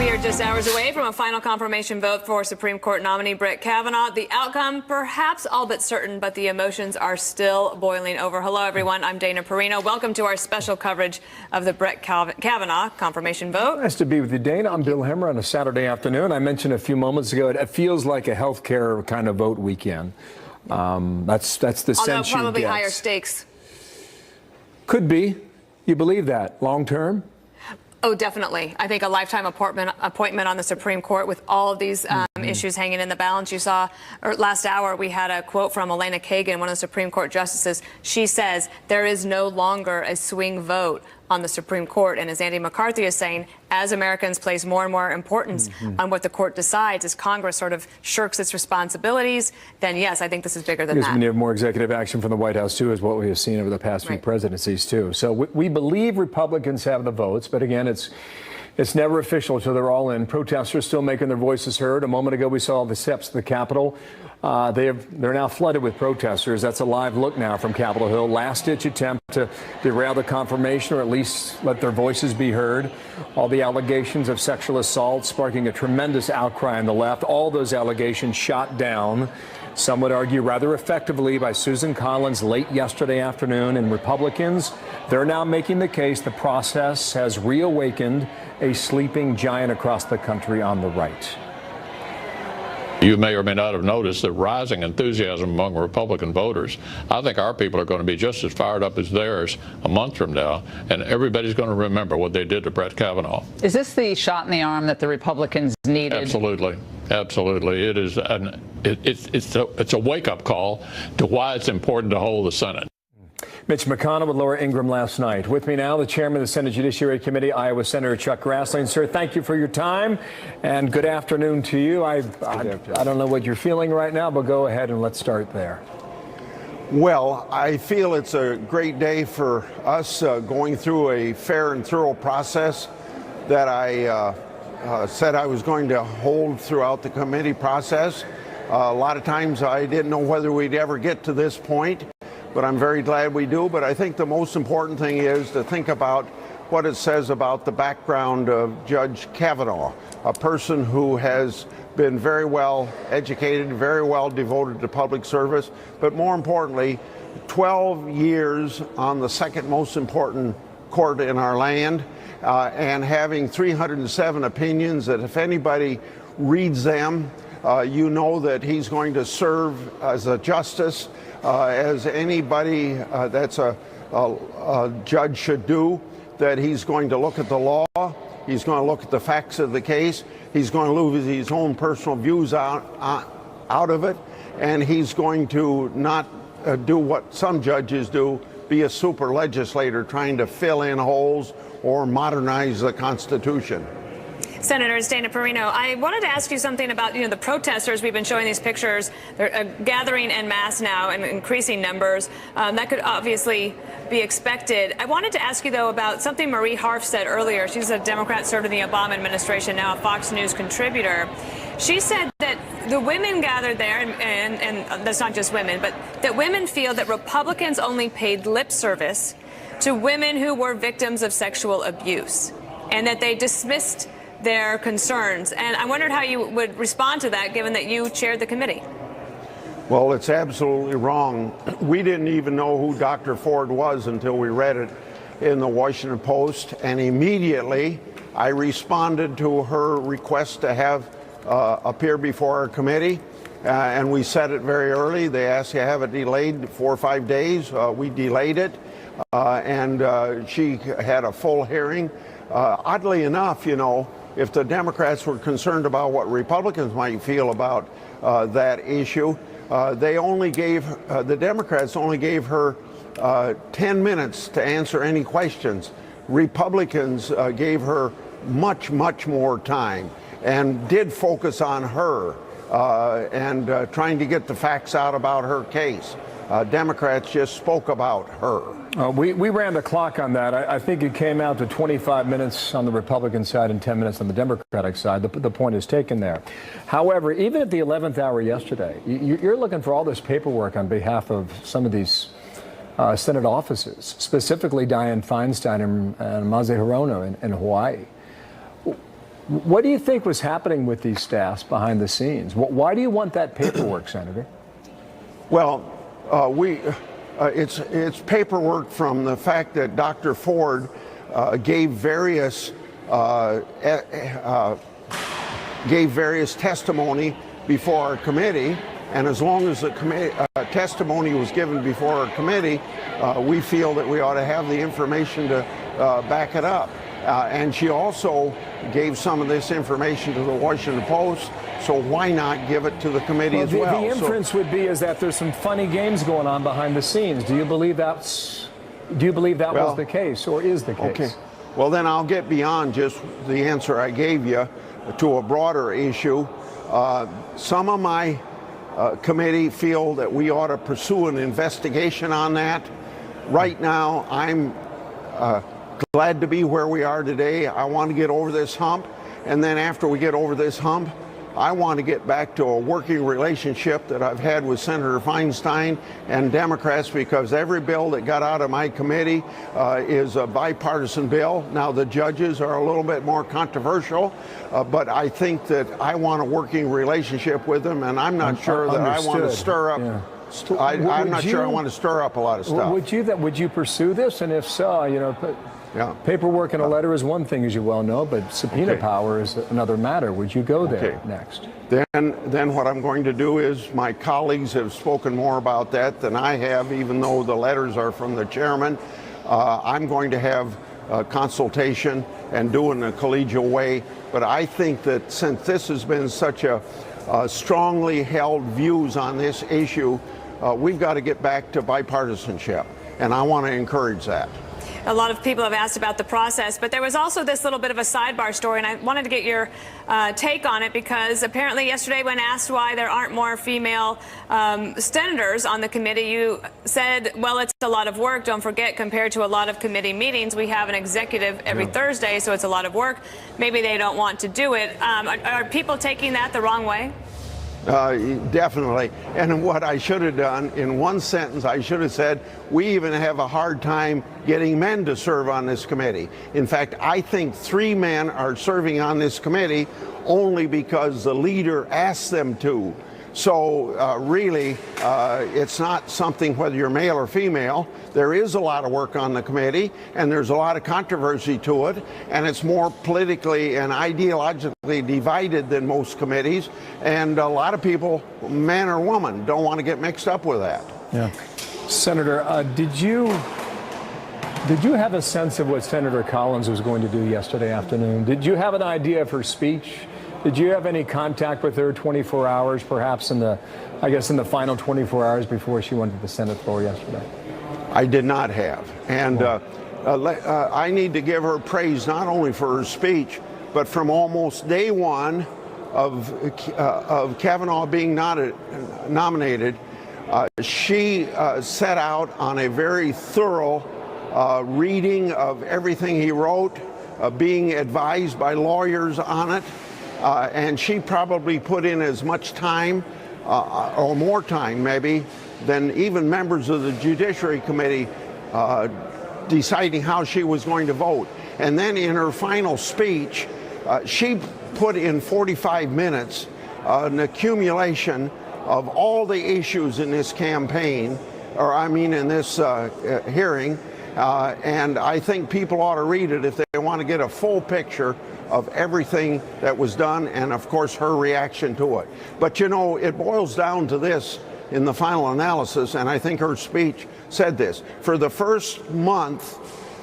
We are just hours away from a final confirmation vote for Supreme Court nominee Brett Kavanaugh. The outcome perhaps all but certain, but the emotions are still boiling over. Hello, everyone. I'm Dana Perino. Welcome to our special coverage of the Brett Kavanaugh confirmation vote. Nice to be with you, Dana. I'm Bill Hemmer on a Saturday afternoon. I mentioned a few moments ago, it feels like a healthcare kind of vote weekend. That's the sense you get. Although probably higher stakes. Could be. You believe that long term? Oh, definitely. I think a lifetime appointment on the Supreme Court with all of these issues hanging in the balance. You saw last hour we had a quote from Elena Kagan, one of the Supreme Court justices. She says there is no longer a swing vote on the Supreme Court. And as Andy McCarthy is saying, as Americans place more and more importance on what the court decides, as Congress sort of shirks its responsibilities, then yes, I think this is bigger than that. Because we need more executive action from the White House, too, is what we have seen over the past few presidencies, too. So we believe Republicans have the votes, but again, it's never official until they're all in. Protesters still making their voices heard. A moment ago, we saw the steps to the Capitol. They're now flooded with protesters. That's a live look now from Capitol Hill. Last-ditch attempt to derail the confirmation, or at least let their voices be heard. All the allegations of sexual assault sparking a tremendous outcry on the left. All those allegations shot down, some would argue rather effectively, by Susan Collins late yesterday afternoon. And Republicans, they're now making the case the process has reawakened a sleeping giant across the country on the right. You may or may not have noticed the rising enthusiasm among Republican voters. I think our people are going to be just as fired up as theirs a month from now, and everybody's going to remember what they did to Brett Kavanaugh. Is this the shot in the arm that the Republicans needed? Absolutely. Absolutely. It is it's a wake-up call to why it's important to hold the Senate. Mitch McConnell with Laura Ingraham last night. With me now, the chairman of the Senate Judiciary Committee, Iowa Senator Chuck Grassley. Sir, thank you for your time, and good afternoon to you. I don't know what you're feeling right now, but go ahead and let's start there. Well, I feel it's a great day for us going through a fair and thorough process that I said I was going to hold throughout the committee process. A lot of times I didn't know whether we'd ever get to this point, but I'm very glad we do. But I think the most important thing is to think about what it says about the background of Judge Kavanaugh, a person who has been very well educated, very well devoted to public service, but more importantly, 12 years on the second most important court in our land, and having 307 opinions that if anybody reads them, you know that he's going to serve as a justice, as anybody that's a judge should do, that he's going to look at the law, he's going to look at the facts of the case, he's going to lose his own personal views out of it, and he's going to not do what some judges do, be a super legislator trying to fill in holes or modernize the Constitution. Senator Dana Perino, I wanted to ask you something about, the protesters. We've been showing these pictures. They're gathering en masse now in increasing numbers. That could obviously be expected. I wanted to ask you, though, about something Marie Harf said earlier. She's a Democrat, served in the Obama administration, now a Fox News contributor. She said that the women gathered there, and that's not just women, but that women feel that Republicans only paid lip service to women who were victims of sexual abuse, and that they dismissed their concerns. And I wondered how you would respond to that, given that you chaired the committee. Well, it's absolutely wrong. We didn't even know who Dr. Ford was until we read it in the Washington Post, and immediately I responded to her request to have appear before our committee, and we said it very early. They asked to have it delayed 4 or 5 days. We delayed it, and she had a full hearing. Oddly enough, if the Democrats were concerned about what Republicans might feel about that issue, the Democrats only gave her 10 minutes to answer any questions. Republicans gave her much, much more time and did focus on her and trying to get the facts out about her case. Democrats just spoke about her. We ran the clock on that. I think it came out to 25 minutes on the Republican side and 10 minutes on the Democratic side. The point is taken there. However, even at the 11th hour yesterday, you're looking for all this paperwork on behalf of some of these Senate offices, specifically Dianne Feinstein and Mazi Hirono in Hawaii. What do you think was happening with these staffs behind the scenes? Why do you want that paperwork, Senator? Well, it's paperwork from the fact that Dr. Ford gave various testimony before our committee, and as long as the testimony was given before our committee, we feel that we ought to have the information to back it up. And she also gave some of this information to the Washington Post, so why not give it to the committee as well? The inference would be is that there's some funny games going on behind the scenes. Do you believe that was the case, or is the case? Okay. Well, then I'll get beyond just the answer I gave you to a broader issue. Some of my committee feel that we ought to pursue an investigation on that. Right now, I'm glad to be where we are today. I want to get over this hump, and then after we get over this hump, I want to get back to a working relationship that I've had with Senator Feinstein and Democrats, because every bill that got out of my committee is a bipartisan bill. Now, the judges are a little bit more controversial, but I think that I want a working relationship with them, and I'm not sure that I want to stir up. Yeah. I'm not sure I want to stir up a lot of stuff. Would you pursue this? And if so, paperwork in a letter is one thing, as you well know, but subpoena power is another matter. Would you go there next? Then what I'm going to do is, my colleagues have spoken more about that than I have, even though the letters are from the chairman. I'm going to have a consultation and do it in a collegial way. But I think that since this has been such a strongly held views on this issue, we've got to get back to bipartisanship, and I want to encourage that. A lot of people have asked about the process, but there was also this little bit of a sidebar story, and I wanted to get your take on it, because apparently yesterday, when asked why there aren't more female senators on the committee, you said, well, it's a lot of work. Don't forget, compared to a lot of committee meetings, we have an executive every Thursday, so it's a lot of work. Maybe they don't want to do it. Are people taking that the wrong way? Definitely. And what I should have done, in one sentence, I should have said, we even have a hard time getting men to serve on this committee. In fact, I think 3 men are serving on this committee only because the leader asked them to. So really, it's not something whether you're male or female. There is a lot of work on the committee, and there's a lot of controversy to it, and it's more politically and ideologically divided than most committees. And a lot of people, man or woman, don't want to get mixed up with that. Yeah. Senator, did you have a sense of what Senator Collins was going to do yesterday afternoon? Did you have an idea of her speech? Did you have any contact with her 24 hours, perhaps in the final 24 hours before she went to the Senate floor yesterday? I did not have. And I need to give her praise not only for her speech, but from almost day one of Kavanaugh being nominated, she set out on a very thorough reading of everything he wrote, being advised by lawyers on it. And she probably put in as much time, or more time maybe, than even members of the Judiciary Committee deciding how she was going to vote. And then in her final speech, she put in 45 minutes an accumulation of all the issues in this campaign, in this hearing. And I think people ought to read it if they want to get a full picture of everything that was done, and of course her reaction to it. But it boils down to this in the final analysis, and I think her speech said this. For the first month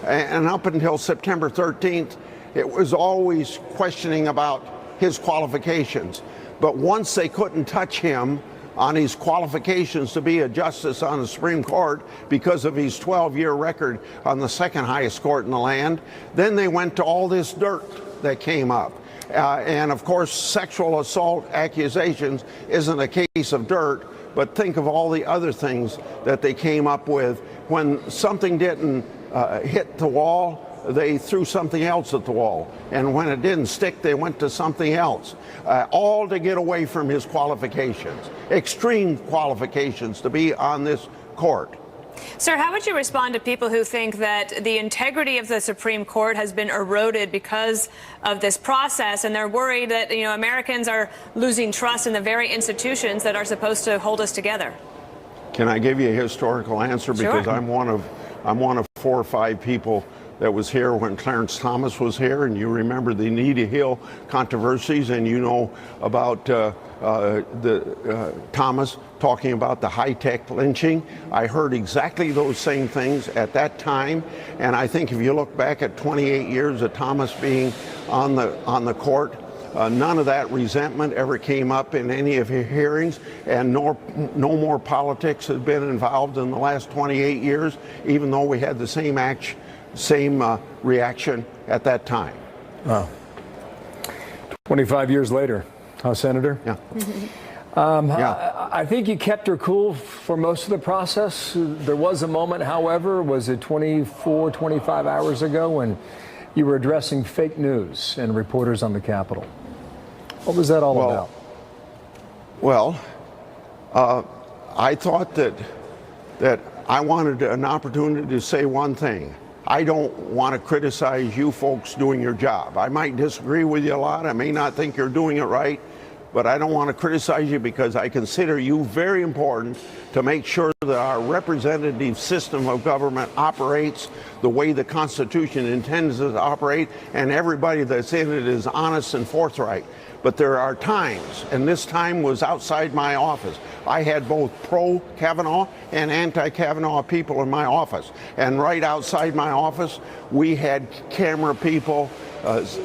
and up until September 13th, it was always questioning about his qualifications. But once they couldn't touch him on his qualifications to be a justice on the Supreme Court because of his 12-year record on the second highest court in the land, then they went to all this dirt that came up. And of course, sexual assault accusations isn't a case of dirt, but think of all the other things that they came up with. When something didn't hit the wall, they threw something else at the wall. And when it didn't stick, they went to something else. All to get away from his qualifications, extreme qualifications to be on this court. Sir, how would you respond to people who think that the integrity of the Supreme Court has been eroded because of this process, and they're worried that, Americans are losing trust in the very institutions that are supposed to hold us together? Can I give you a historical answer? Because Sure. I'm one of 4 or 5 people that was here when Clarence Thomas was here, and you remember the Anita Hill controversies, and you know about Thomas talking about the high-tech lynching. I heard exactly those same things at that time, and I think if you look back at 28 years of Thomas being on the court, none of that resentment ever came up in any of his hearings, and no more politics has been involved in the last 28 years, even though we had the same reaction at that time. Wow. 25 years later, huh, Senator? Yeah. Yeah. I think you kept her cool for most of the process. There was a moment, however, was it 24, 25 hours ago, when you were addressing fake news and reporters on the Capitol. What was that all about? Well, I thought that I wanted an opportunity to say one thing. I don't want to criticize you folks doing your job. I might disagree with you a lot. I may not think you're doing it right, but I don't want to criticize you because I consider you very important to make sure that our representative system of government operates the way the Constitution intends it to operate, and everybody that's in it is honest and forthright. But there are times, and this time was outside my office. I had both pro-Kavanaugh and anti-Kavanaugh people in my office. And right outside my office, we had camera people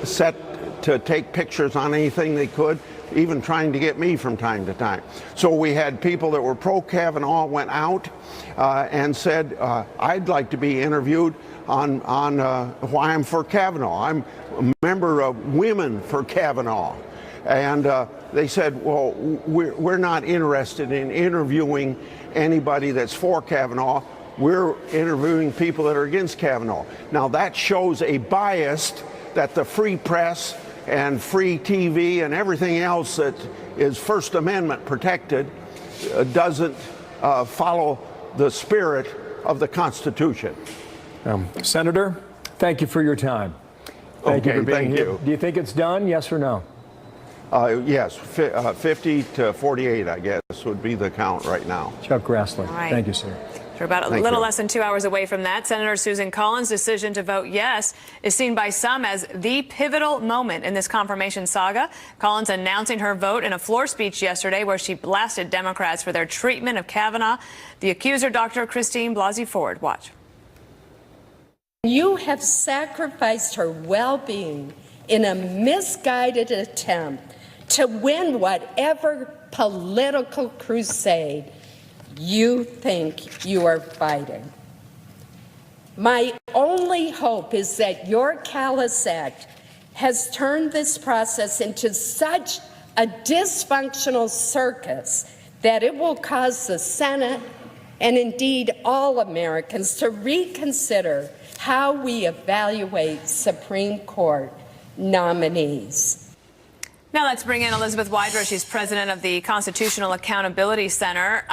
set to take pictures on anything they could, even trying to get me from time to time. So we had people that were pro-Kavanaugh went out and said, I'd like to be interviewed on why I'm for Kavanaugh. I'm a member of Women for Kavanaugh. And they said, well, we're not interested in interviewing anybody that's for Kavanaugh. We're interviewing people that are against Kavanaugh. Now, that shows a bias that the free press and free TV and everything else that is First Amendment protected doesn't follow the spirit of the Constitution. Senator, thank you for your time. Thank you for being here. Do you think it's done, yes or no? Yes, 50 to 48, I guess, would be the count right now. Chuck Grassley. All right. Thank you, sir. We're about a little less than 2 hours away from that. Senator Susan Collins' decision to vote yes is seen by some as the pivotal moment in this confirmation saga. Collins announcing her vote in a floor speech yesterday where she blasted Democrats for their treatment of Kavanaugh. The accuser, Dr. Christine Blasey Ford. Watch. You have sacrificed her well-being in a misguided attempt to win whatever political crusade you think you are fighting. My only hope is that your callous act has turned this process into such a dysfunctional circus that it will cause the Senate and indeed all Americans to reconsider how we evaluate Supreme Court nominees. Now let's bring in Elizabeth Wydra. She's president of the Constitutional Accountability Center.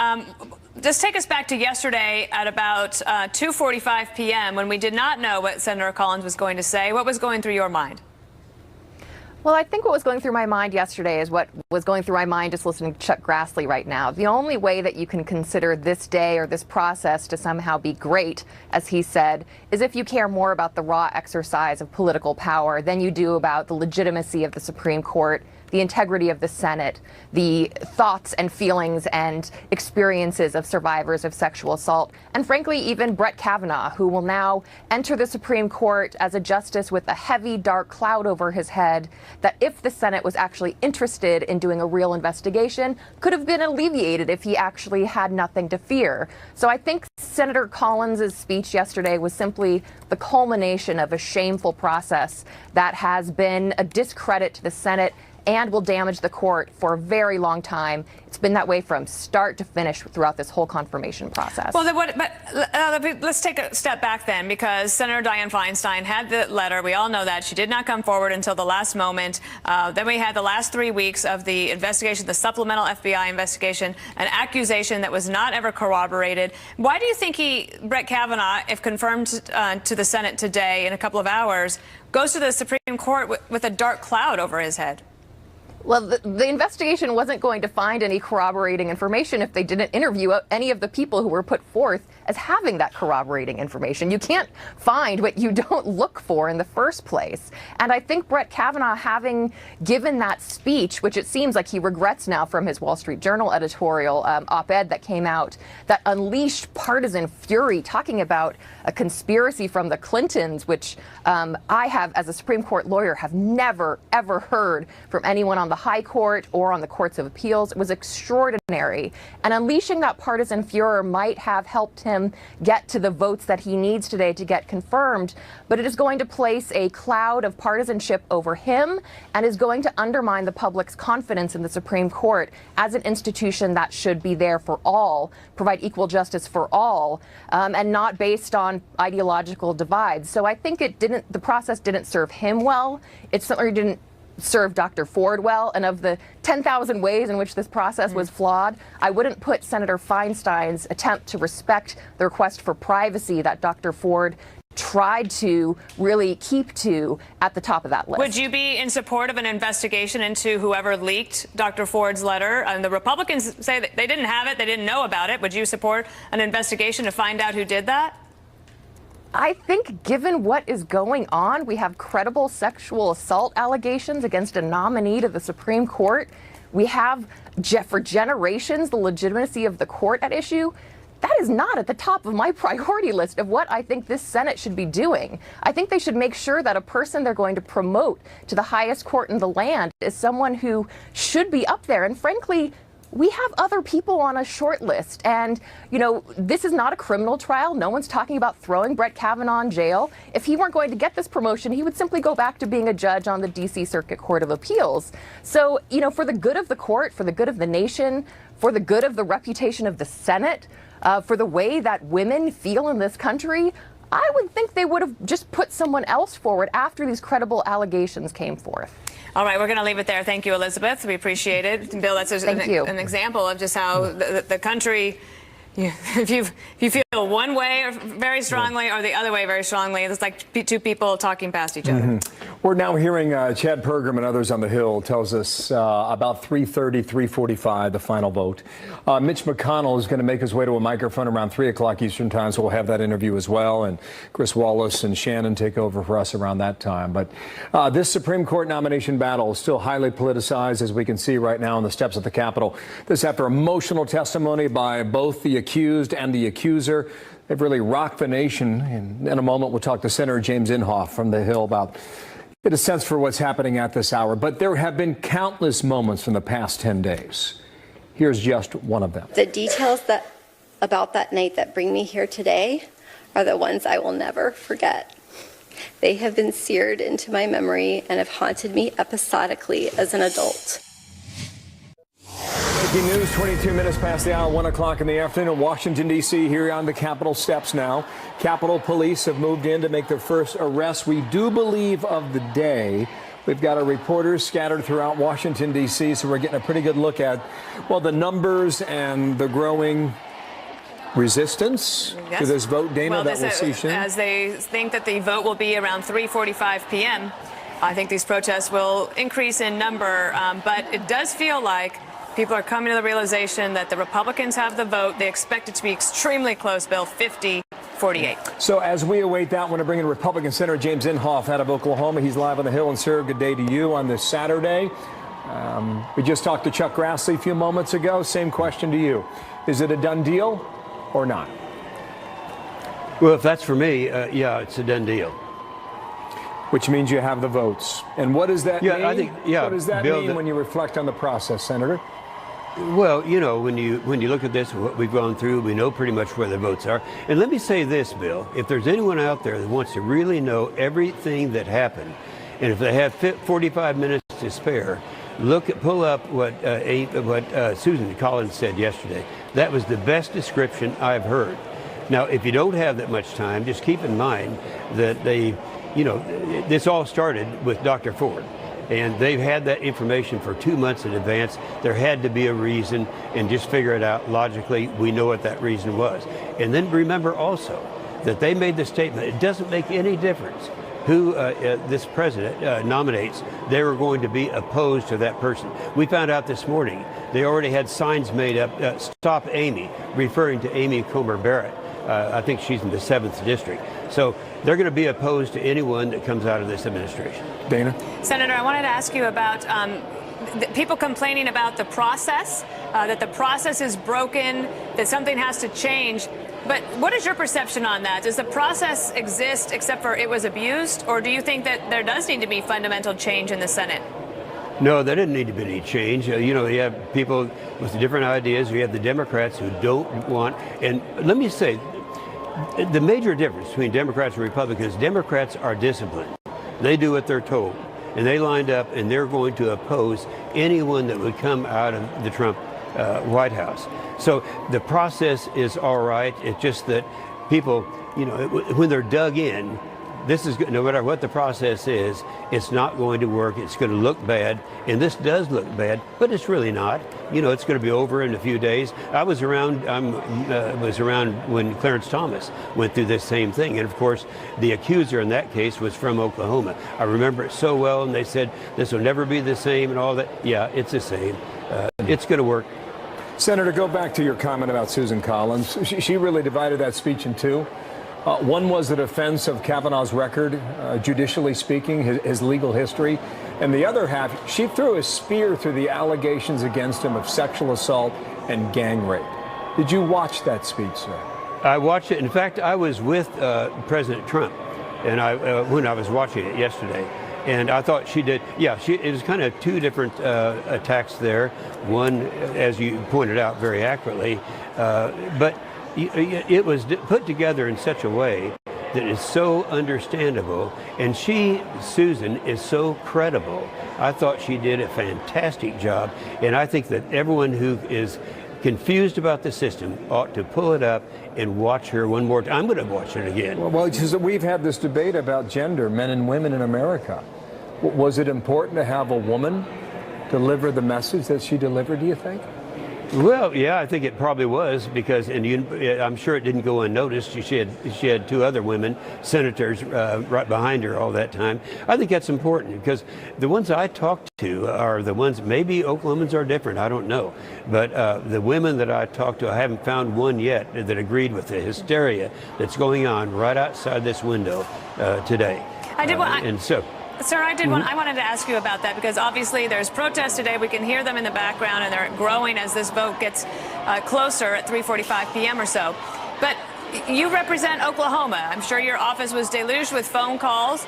Just take us back to yesterday at about 2:45 p.m. when we did not know what Senator Collins was going to say. What was going through your mind? Well, I think what was going through my mind yesterday is what was going through my mind just listening to Chuck Grassley right now. The only way that you can consider this day or this process to somehow be great, as he said, is if you care more about the raw exercise of political power than you do about the legitimacy of the Supreme Court, the integrity of the Senate, the thoughts and feelings and experiences of survivors of sexual assault, and frankly, even Brett Kavanaugh, who will now enter the Supreme Court as a justice with a heavy, dark cloud over his head that, if the Senate was actually interested in doing a real investigation, could have been alleviated if he actually had nothing to fear. So I think Senator Collins' speech yesterday was simply the culmination of a shameful process that has been a discredit to the Senate and will damage the court for a very long time. It's been that way from start to finish throughout this whole confirmation process. Well, let's take a step back then, because Senator Dianne Feinstein had the letter. We all know that. She did not come forward until the last moment. Then we had the last 3 weeks of the investigation, the supplemental FBI investigation, an accusation that was not ever corroborated. Why do you think Brett Kavanaugh, if confirmed to the Senate today in a couple of hours, goes to the Supreme Court with a dark cloud over his head? Well, the investigation wasn't going to find any corroborating information if they didn't interview any of the people who were put forth as having that corroborating information. You can't find what you don't look for in the first place. And I think Brett Kavanaugh, having given that speech, which it seems like he regrets now from his Wall Street Journal editorial op-ed that came out, that unleashed partisan fury, talking about a conspiracy from the Clintons, which I have, as a Supreme Court lawyer, have never, ever heard from anyone on the High Court or on the Courts of Appeals. It was extraordinary. And unleashing that partisan furor might have helped him get to the votes that he needs today to get confirmed, but it is going to place a cloud of partisanship over him and is going to undermine the public's confidence in the Supreme Court as an institution that should be there for all, provide equal justice for all, and not based on ideological divides. So I think the process didn't serve him well. It certainly didn't serve Dr. Ford well, and of the 10,000 ways in which this process was flawed, I wouldn't put Senator Feinstein's attempt to respect the request for privacy that Dr. Ford tried to really keep to at the top of that list. Would you be in support of an investigation into whoever leaked Dr. Ford's letter? And the Republicans say that they didn't have it, they didn't know about it. Would you support an investigation to find out who did that? I think given what is going on, we have credible sexual assault allegations against a nominee to the Supreme Court. We have, for generations, the legitimacy of the court at issue. That is not at the top of my priority list of what I think this Senate should be doing. I think they should make sure that a person they're going to promote to the highest court in the land is someone who should be up there. And frankly, we have other people on a short list. And, this is not a criminal trial. No one's talking about throwing Brett Kavanaugh in jail. If he weren't going to get this promotion, he would simply go back to being a judge on the D.C. Circuit Court of Appeals. So, for the good of the court, for the good of the nation, for the good of the reputation of the Senate, for the way that women feel in this country, I would think they would have just put someone else forward after these credible allegations came forth. All right, we're going to leave it there. Thank you, Elizabeth. We appreciate it. Bill, that's an example of just how the country, if you feel one way very strongly or the other way very strongly, it's like two people talking past each other. We're now hearing Chad Pergram and others on the Hill tells us about 3:30, 3:45, the final vote. Mitch McConnell is going to make his way to a microphone around 3 o'clock Eastern time, so we'll have that interview as well. And Chris Wallace and Shannon take over for us around that time. But this Supreme Court nomination battle is still highly politicized, as we can see right now on the steps of the Capitol. This after emotional testimony by both the accused and the accuser. They've really rocked the nation. And in a moment, we'll talk to Senator James Inhofe from the Hill about get a sense for what's happening at this hour. But there have been countless moments in the past 10 days. Here's just one of them. The details about that night that bring me here today are the ones I will never forget. They have been seared into my memory and have haunted me episodically as an adult. Breaking news, 22 minutes past the hour, 1 o'clock in the afternoon in Washington, D.C., here on the Capitol steps now. Capitol Police have moved in to make their first arrest, we do believe, of the day. We've got our reporters scattered throughout Washington, D.C., so we're getting a pretty good look at, well, the numbers and the growing resistance to this vote, Dana, that we'll see soon. As they think that the vote will be around 3:45 p.m., I think these protests will increase in number, but it does feel like people are coming to the realization that the Republicans have the vote. They expect it to be extremely close, Bill, 50-48. So as we await that, I want to bring in Republican Senator James Inhofe out of Oklahoma. He's live on the Hill. And, sir, good day to you on this Saturday. We just talked to Chuck Grassley a few moments ago. Same question to you. Is it a done deal or not? Well, if that's for me, yeah, it's a done deal. Which means you have the votes. And what does that mean? I think, what does that mean when you reflect on the process, Senator? Well, when you look at this, what we've gone through, we know pretty much where the votes are. And let me say this, Bill, if there's anyone out there that wants to really know everything that happened, and if they have 45 minutes to spare, pull up what Susan Collins said yesterday. That was the best description I've heard. Now, if you don't have that much time, just keep in mind that this all started with Dr. Ford. And they've had that information for 2 months in advance. There had to be a reason, and just figure it out logically. We know what that reason was. And then remember also that they made the statement, it doesn't make any difference who this president nominates. They were going to be opposed to that person. We found out this morning they already had signs made up, Stop Amy, referring to Amy Comer Barrett. I think she's in the 7th district. So they're going to be opposed to anyone that comes out of this administration. Dana? Senator, I wanted to ask you about people complaining about the process, that the process is broken, that something has to change. But what is your perception on that? Does the process exist except for it was abused? Or do you think that there does need to be fundamental change in the Senate? No, there didn't need to be any change. You have people with different ideas. We have the Democrats who don't want, and let me say, the major difference between Democrats and Republicans, Democrats are disciplined. They do what they're told. And they lined up, and they're going to oppose anyone that would come out of the Trump White House. So the process is all right. It's just that people, when they're dug in, this is, no matter what the process is, it's not going to work. It's going to look bad. And this does look bad, but it's really not. It's going to be over in a few days. I was around when Clarence Thomas went through this same thing. And of course, the accuser in that case was from Oklahoma. I remember it so well. And they said, this will never be the same and all that. Yeah, it's the same. It's going to work. Senator, go back to your comment about Susan Collins. She really divided that speech in two. One was the defense of Kavanaugh's record, judicially speaking, his legal history. And the other half, she threw a spear through the allegations against him of sexual assault and gang rape. Did you watch that speech, sir? I watched it. In fact, I was with President Trump and when I was watching it yesterday. And I thought she did, it was kind of two different attacks there. One, as you pointed out very accurately, but it was put together in such a way that is so understandable. And Susan, is so credible. I thought she did a fantastic job. And I think that everyone who is confused about the system ought to pull it up and watch her one more time. I'm going to watch it again. Well, we've had this debate about gender, men and women in America. Was it important to have a woman deliver the message that she delivered, do you think? Well, yeah, I think it probably was because, I'm sure it didn't go unnoticed. She had two other women, senators, right behind her all that time. I think that's important because the ones I talked to are the ones, maybe Oklahomans are different, I don't know. But the women that I talked to, I haven't found one yet that agreed with the hysteria that's going on right outside this window today. Sir, I wanted to ask you about that because obviously there's protests today. We can hear them in the background and they're growing as this vote gets closer at 3:45 p.m. or so. But you represent Oklahoma. I'm sure your office was deluged with phone calls.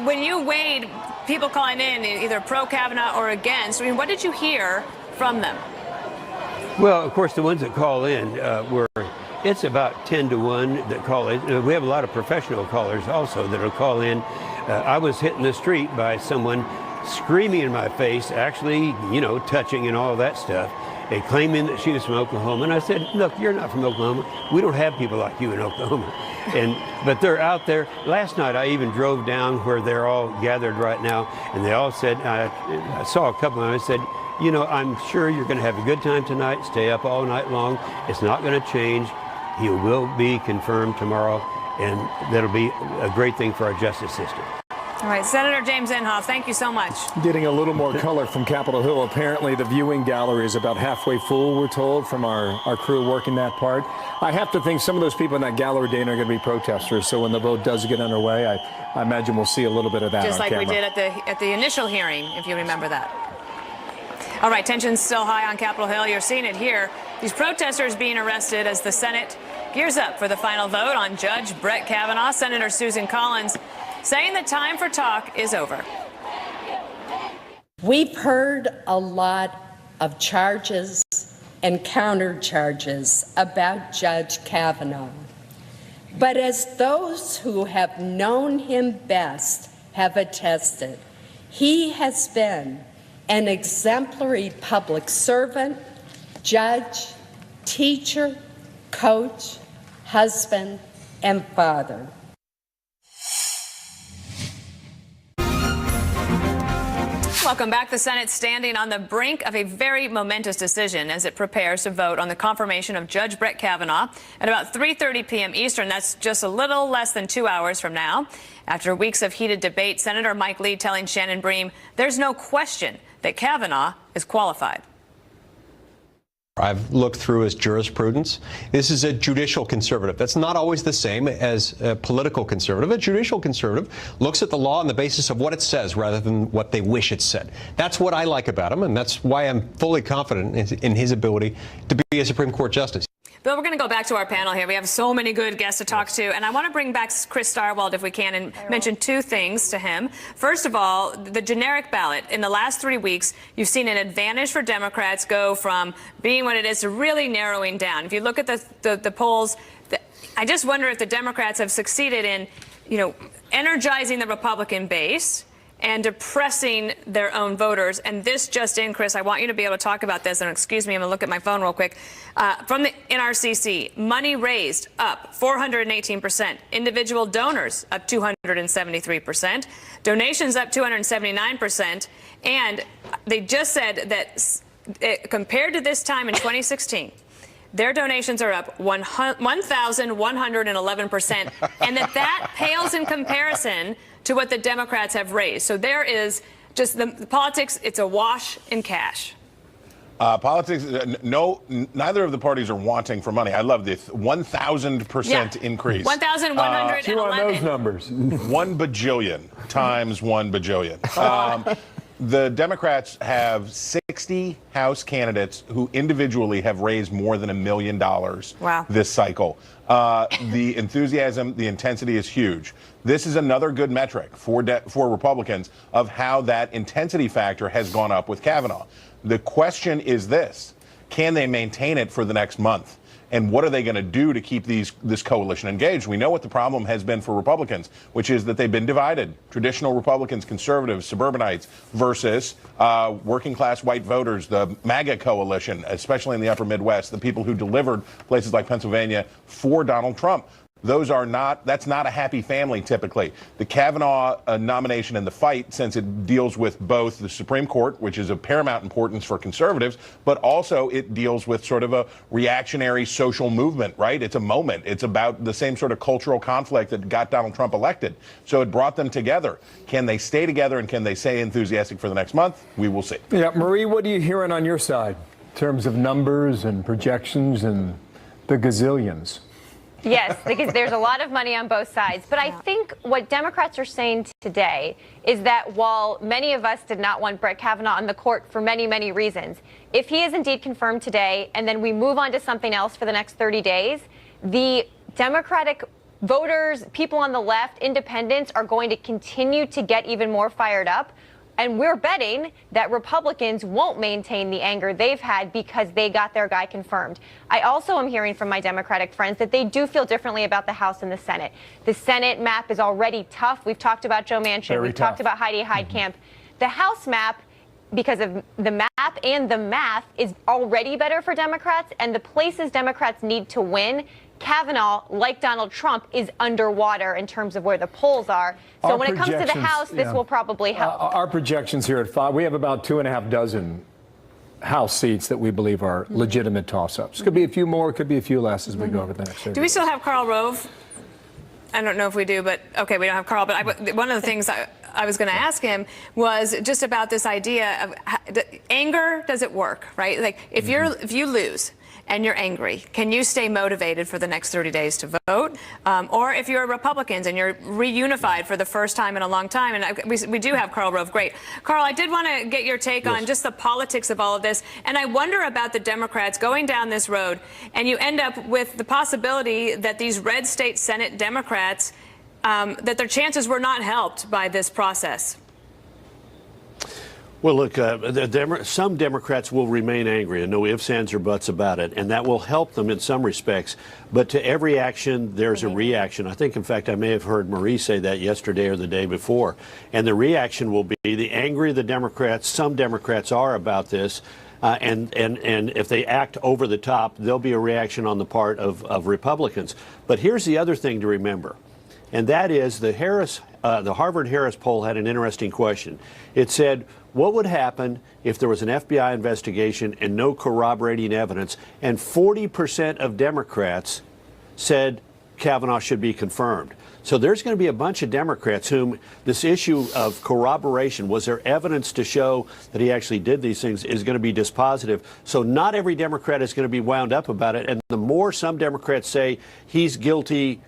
When you weighed people calling in either pro-Kavanaugh or against, what did you hear from them? Well, of course, the ones that call in it's about 10 to 1 that call in. We have a lot of professional callers also that will call in. I was hit in the street by someone screaming in my face, actually, touching and all that stuff, and claiming that she was from Oklahoma. And I said, look, you're not from Oklahoma. We don't have people like you in Oklahoma. But they're out there. Last night, I even drove down where they're all gathered right now, and they all said, I saw a couple of them, I said, I'm sure you're going to have a good time tonight, stay up all night long. It's not going to change. He will be confirmed tomorrow, and that'll be a great thing for our justice system. All right, Senator James Inhofe, thank you so much. Getting a little more color from Capitol Hill. Apparently, the viewing gallery is about halfway full, we're told, from our crew working that part. I have to think some of those people in that gallery, Dana, are going to be protesters. So when the vote does get underway, I imagine we'll see a little bit of that just on camera. Just like we did at the initial hearing, if you remember that. All right, tension's still high on Capitol Hill. You're seeing it here. These protesters being arrested as the Senate gears up for the final vote on Judge Brett Kavanaugh. Senator Susan Collins saying the time for talk is over. We've heard a lot of charges and counter-charges about Judge Kavanaugh. But as those who have known him best have attested, he has been an exemplary public servant, judge, teacher, coach, husband, and father. Welcome back. The Senate standing on the brink of a very momentous decision as it prepares to vote on the confirmation of Judge Brett Kavanaugh at about 3:30 p.m. Eastern. That's just a little less than 2 hours from now. After weeks of heated debate, Senator Mike Lee telling Shannon Bream there's no question that Kavanaugh is qualified. I've looked through his jurisprudence. This is a judicial conservative. That's not always the same as a political conservative. A judicial conservative looks at the law on the basis of what it says rather than what they wish it said. That's what I like about him, and that's why I'm fully confident in his ability to be a Supreme Court justice. Bill, we're going to go back to our panel here. We have so many good guests to talk to, and I want to bring back Chris Starwald if we can and mention two things to him. First of all, the generic ballot. In the last 3 weeks, you've seen an advantage for Democrats go from being what it is to really narrowing down. If you look at the polls, I just wonder if the Democrats have succeeded in, energizing the Republican base and depressing their own voters. And this just in, Chris, I want you to be able to talk about this. And excuse me, I'm going to look at my phone real quick. From the NRCC, money raised up 418%. Individual donors up 273%. Donations up 279%. And they just said that compared to this time in 2016, their donations are up 1,111%, and that pales in comparison to what the Democrats have raised. So there is just the politics. It's a wash in cash. Politics, neither of the parties are wanting for money. I love this 1,000% increase. 1,111. Chew on those numbers. 1 bajillion times 1 bajillion. The Democrats have 60 House candidates who individually have raised more than $1 million this cycle. The enthusiasm, the intensity is huge. This is another good metric for Republicans of how that intensity factor has gone up with Kavanaugh. The question is this: can they maintain it for the next month? And what are they going to do to keep this coalition engaged? We know what the problem has been for Republicans, which is that they've been divided. Traditional Republicans, conservatives, suburbanites versus working class white voters, the MAGA coalition, especially in the upper Midwest, the people who delivered places like Pennsylvania for Donald Trump. That's not a happy family typically. The Kavanaugh nomination and the fight, since it deals with both the Supreme Court, which is of paramount importance for conservatives, but also it deals with sort of a reactionary social movement, right? It's a moment. It's about the same sort of cultural conflict that got Donald Trump elected. So it brought them together. Can they stay together and can they stay enthusiastic for the next month? We will see. Yeah, Marie, what are you hearing on your side in terms of numbers and projections and the gazillions? Yes, because there's a lot of money on both sides. But I think what Democrats are saying today is that while many of us did not want Brett Kavanaugh on the court for many, many reasons, if he is indeed confirmed today and then we move on to something else for the next 30 days, the Democratic voters, people on the left, independents are going to continue to get even more fired up. And we're betting that Republicans won't maintain the anger they've had because they got their guy confirmed. I also am hearing from my Democratic friends that they do feel differently about the House and the Senate. The Senate map is already tough. We've talked about Joe Manchin. We've talked about Heidi Heitkamp. The House map, because of the map and the math, is already better for Democrats. And the places Democrats need to win, Kavanaugh, like Donald Trump, is underwater in terms of where the polls are. So when it comes to the House, this will probably help. Our projections here at 5, we have about 2.5 dozen House seats that we believe are legitimate toss-ups. Could be a few more, could be a few less as we go over the next 30 Do we still have Karl Rove? I don't know if we do, but okay, we don't have Karl. But one of the things I was going to ask him was just about this idea of anger. Does it work, right? Like if you lose and you're angry, can you stay motivated for the next 30 days to vote? Or if you're Republicans and you're reunified for the first time in a long time, and we do have Karl Rove, great. Karl, I did want to get your take on just the politics of all of this, and I wonder about the Democrats going down this road, and you end up with the possibility that these red state Senate Democrats, that their chances were not helped by this process. Well, look, some Democrats will remain angry, and no ifs, ands, or buts about it, and that will help them in some respects. But to every action, there's a reaction. I think, in fact, I may have heard Marie say that yesterday or the day before. And the reaction will be the angry the Democrats, some Democrats are about this, and if they act over the top, there'll be a reaction on the part of Republicans. But here's the other thing to remember, and that is the Harvard-Harris poll had an interesting question. It said, what would happen if there was an FBI investigation and no corroborating evidence? And 40% of Democrats said Kavanaugh should be confirmed. So there's going to be a bunch of Democrats whom this issue of corroboration, was there evidence to show that he actually did these things, is going to be dispositive. So not every Democrat is going to be wound up about it. And the more some Democrats say he's guilty,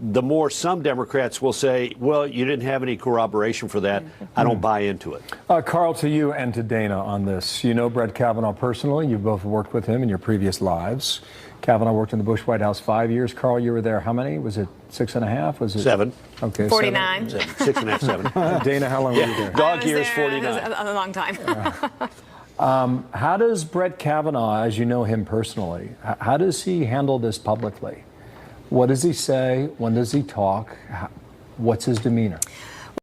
the more some Democrats will say, well, you didn't have any corroboration for that. I don't buy into it. Carl, to you and to Dana on this. You know Brett Kavanaugh personally. You've both worked with him in your previous lives. Kavanaugh worked in the Bush White House 5 years. Carl, you were there how many? Was it 6.5? Was it 7? Okay, 49. 6.5, 7. Dana, how long were you there? Dog years, 49. A long time. How does Brett Kavanaugh, as you know him personally, how does he handle this publicly? What does he say? When does he talk? What's his demeanor?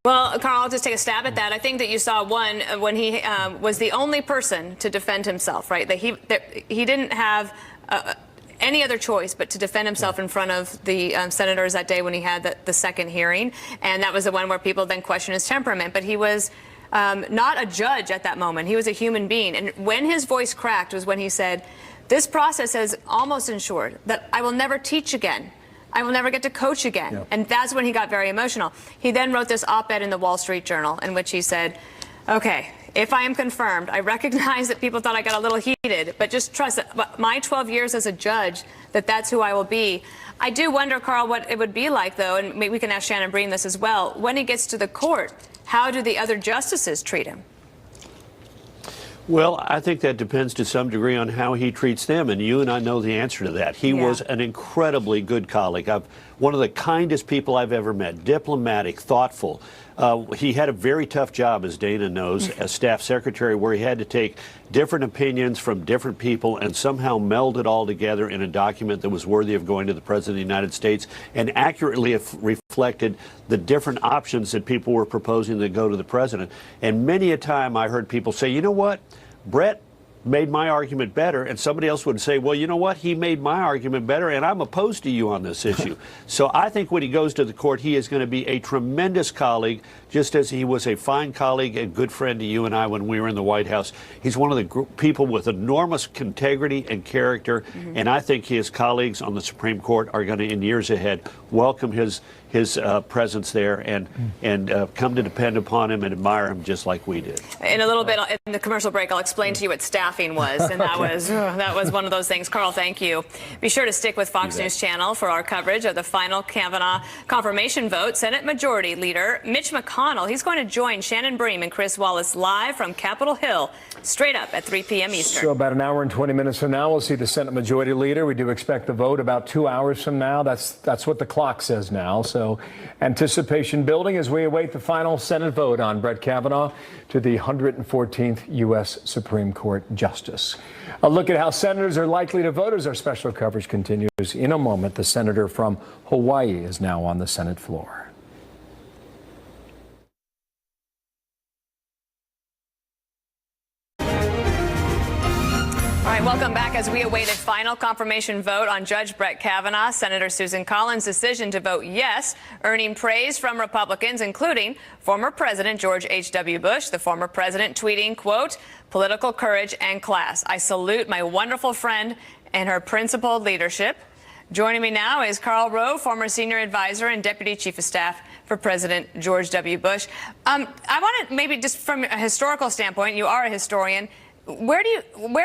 Well, Carl, I'll just take a stab at that. I think that you saw one when he was the only person to defend himself, right? That he didn't have any other choice but to defend himself in front of the senators that day when he had the second hearing. And that was the one where people then questioned his temperament. But he was not a judge at that moment. He was a human being. And when his voice cracked was when he said, this process has almost ensured that I will never teach again. I will never get to coach again. Yeah. And that's when he got very emotional. He then wrote this op-ed in the Wall Street Journal in which he said, okay, if I am confirmed, I recognize that people thought I got a little heated, but just trust that my 12 years as a judge, that's who I will be. I do wonder, Carl, what it would be like, though, and maybe we can ask Shannon Bream this as well, when he gets to the court, how do the other justices treat him? Well, I think that depends to some degree on how he treats them, and you and I know the answer to that. He was an incredibly good colleague. One of the kindest people I've ever met, diplomatic, thoughtful. He had a very tough job, as Dana knows, as staff secretary, where he had to take different opinions from different people and somehow meld it all together in a document that was worthy of going to the President of the United States and accurately reflected the different options that people were proposing that go to the President. And many a time I heard people say, you know what, Brett made my argument better, and somebody else would say, well, you know what, he made my argument better, and I'm opposed to you on this issue. So I think when he goes to the court, he is going to be a tremendous colleague, just as he was a fine colleague and good friend to you and I when we were in the White House. He's one of the people with enormous integrity and character, and I think his colleagues on the Supreme Court are going to, in years ahead, welcome his presence there and come to depend upon him and admire him just like we did. In a little bit, in the commercial break, I'll explain to you what staffing was, and that was one of those things. Carl, thank you. Be sure to stick with Fox News Channel for our coverage of the final Kavanaugh confirmation vote. Senate Majority Leader Mitch McConnell, he's going to join Shannon Bream and Chris Wallace live from Capitol Hill, straight up at 3 p.m. Eastern. So about an hour and 20 minutes from now, we'll see the Senate Majority Leader. We do expect the vote about 2 hours from now. That's what the clock says now. So anticipation building as we await the final Senate vote on Brett Kavanaugh to the 114th U.S. Supreme Court Justice. A look at how senators are likely to vote as our special coverage continues. In a moment, the senator from Hawaii is now on the Senate floor. All right, welcome back as we awaited final confirmation vote on Judge Brett Kavanaugh. Senator Susan Collins' decision to vote yes, earning praise from Republicans, including former President George H.W. Bush, the former president tweeting, quote, political courage and class. I salute my wonderful friend and her principled leadership. Joining me now is Karl Rove, former senior advisor and deputy chief of staff for President George W. Bush. I want to maybe just from a historical standpoint, you are a historian. Where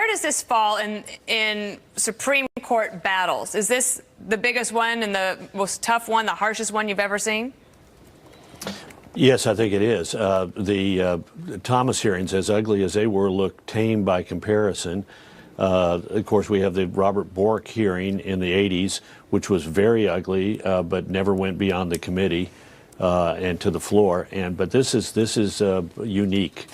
does this fall in Supreme Court battles? Is this the biggest one and the most tough one, the harshest one you've ever seen? Yes, I think it is. The Thomas hearings, as ugly as they were, look tame by comparison. Of course, we have the Robert Bork hearing in the 80s, which was very ugly, but never went beyond the committee and to the floor. But this is unique.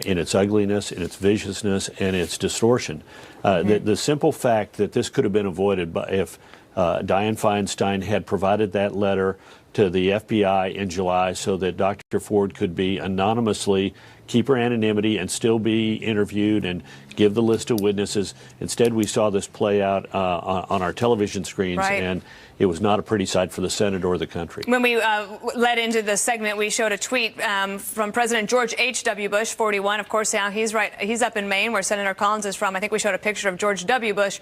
in its ugliness, in its viciousness, and its distortion. The simple fact that this could have been avoided if Dianne Feinstein had provided that letter to the FBI in July so that Dr. Ford could be anonymously keep her anonymity and still be interviewed and give the list of witnesses. Instead, we saw this play out on our television screens, and it was not a pretty sight for the Senate or the country. When we led into the segment, we showed a tweet from President George H.W. Bush, 41. Of course, now he's up in Maine, where Senator Collins is from. I think we showed a picture of George W. Bush.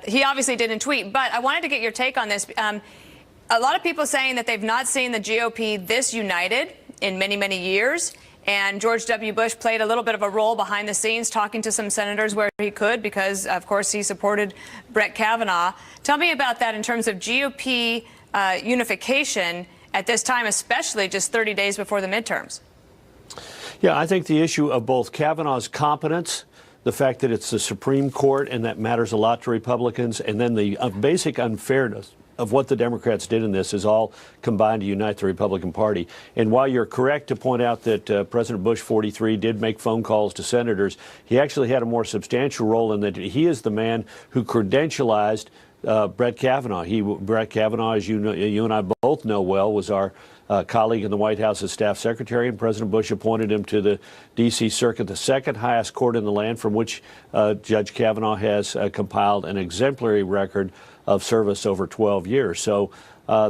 He obviously didn't tweet, but I wanted to get your take on this. A lot of people saying that they've not seen the GOP this united in many, many years. And George W. Bush played a little bit of a role behind the scenes, talking to some senators where he could, because, of course, he supported Brett Kavanaugh. Tell me about that in terms of GOP unification at this time, especially just 30 days before the midterms. Yeah, I think the issue of both Kavanaugh's competence, the fact that it's the Supreme Court and that matters a lot to Republicans, and then the basic unfairness of what the Democrats did in this is all combined to unite the Republican Party. And while you're correct to point out that President Bush, 43, did make phone calls to senators, he actually had a more substantial role in that he is the man who credentialized Brett Kavanaugh. Brett Kavanaugh, as you and I both know well, was our colleague in the White House as staff secretary, and President Bush appointed him to the D.C. Circuit, the second highest court in the land, from which Judge Kavanaugh has compiled an exemplary record of service over 12 years. So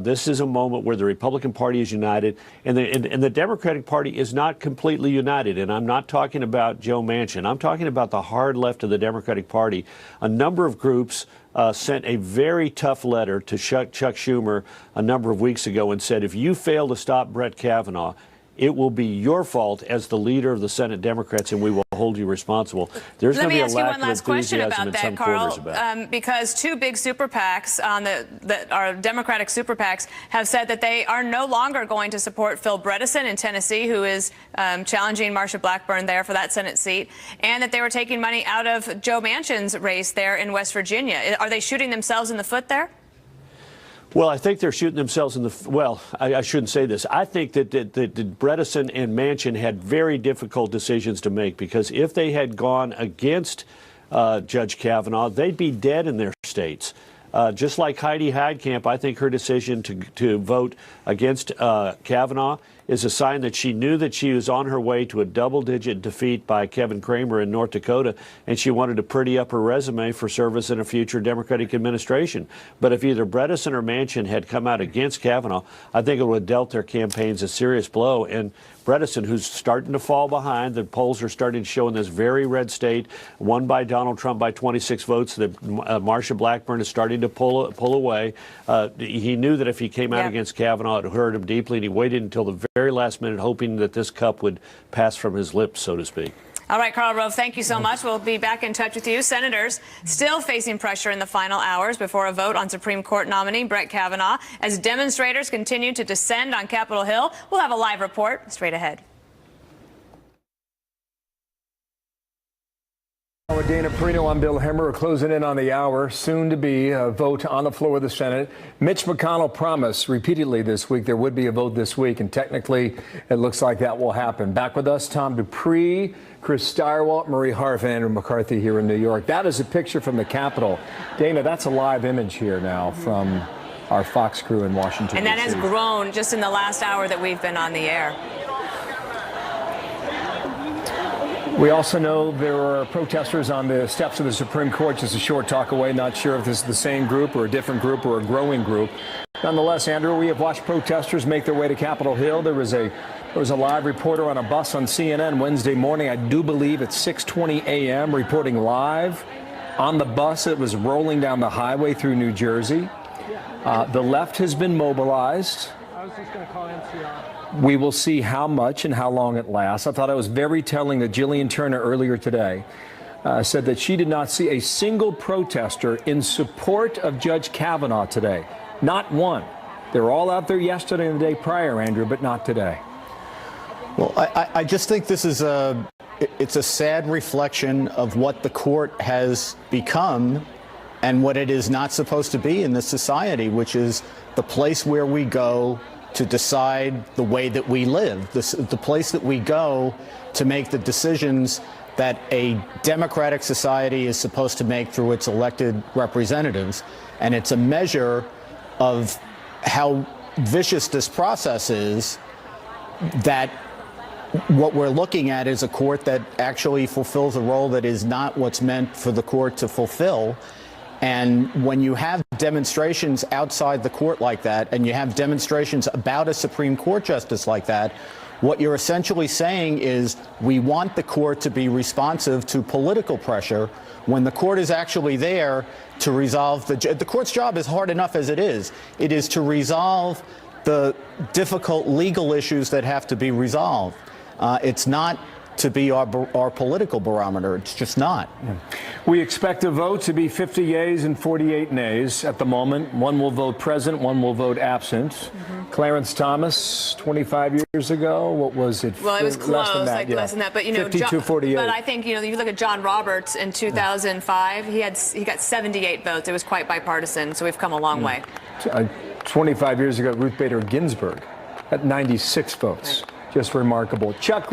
this is a moment where the Republican Party is united, and the Democratic Party is not completely united. And I'm not talking about Joe Manchin. I'm talking about the hard left of the Democratic Party. A number of groups sent a very tough letter to Chuck Schumer a number of weeks ago and said, if you fail to stop Brett Kavanaugh, it will be your fault as the leader of the Senate Democrats, and we will hold you responsible. There's going to be a lack of enthusiasm in some quarters about it. Because two big super PACs that are Democratic super PACs have said that they are no longer going to support Phil Bredesen in Tennessee, who is challenging Marsha Blackburn there for that Senate seat, and that they were taking money out of Joe Manchin's race there in West Virginia. Are they shooting themselves in the foot there? Well, I think they're shooting themselves in the well. I shouldn't say this. I think that Bredesen and Manchin had very difficult decisions to make, because if they had gone against Judge Kavanaugh, they'd be dead in their states. Just like Heidi Heitkamp, I think her decision to vote against Kavanaugh is a sign that she knew that she was on her way to a double-digit defeat by Kevin Cramer in North Dakota, and she wanted to pretty up her resume for service in a future Democratic administration. But if either Bredesen or Manchin had come out against Kavanaugh, I think it would have dealt their campaigns a serious blow. And Bredesen, who's starting to fall behind, the polls are starting to show in this very red state, won by Donald Trump by 26 votes, that Marsha Blackburn is starting to pull away. He knew that if he came out against Kavanaugh, it hurt him deeply, and he waited until the very last minute, hoping that this cup would pass from his lips, so to speak. All right, Karl Rove, thank you so much. We'll be back in touch with you. Senators still facing pressure in the final hours before a vote on Supreme Court nominee Brett Kavanaugh. As demonstrators continue to descend on Capitol Hill, we'll have a live report straight ahead. With Dana Perino, I'm Bill Hemmer. We're closing in on the hour. Soon to be a vote on the floor of the Senate. Mitch McConnell promised repeatedly this week there would be a vote this week, and technically it looks like that will happen. Back with us, Tom Dupree, Chris Stirewalt, Marie Harf, and Andrew McCarthy here in New York. That is a picture from the Capitol. Dana, that's a live image here now from our Fox crew in Washington, And that D.C. has grown just in the last hour that we've been on the air. We also know there are protesters on the steps of the Supreme Court just a short talk away. Not sure if this is the same group or a different group or a growing group. Nonetheless, Andrew, we have watched protesters make their way to Capitol Hill. There was a live reporter on a bus on CNN Wednesday morning. I do believe at 6:20 a.m. reporting live on the bus that was rolling down the highway through New Jersey. The left has been mobilized. I was just going to call NCR. We will see how much and how long it lasts. I thought it was very telling that Jillian Turner earlier today said that she did not see a single protester in support of Judge Kavanaugh today. Not one. They were all out there yesterday and the day prior, Andrew, but not today. Well, I just think this is it's a sad reflection of what the court has become and what it is not supposed to be in this society, which is the place where we go to decide the way that we live, the place that we go to make the decisions that a democratic society is supposed to make through its elected representatives. And it's a measure of how vicious this process is that what we're looking at is a court that actually fulfills a role that is not what's meant for the court to fulfill. And when you have demonstrations outside the court like that, and you have demonstrations about a Supreme Court justice like that, what you're essentially saying is we want the court to be responsive to political pressure when the court is actually there to resolve the court's job is hard enough as it is. It is to resolve the difficult legal issues that have to be resolved. It's not to be our political barometer. It's just not. We expect a vote to be 50 yeas and 48 nays at the moment. One will vote present, one will vote absent. Clarence Thomas, 25 years ago, what was it? Well, it was close, less than that. But, 52-48. But I think, you look at John Roberts in 2005, he got 78 votes. It was quite bipartisan, so we've come a long way. 25 years ago, Ruth Bader Ginsburg at 96 votes. Just remarkable. Chuck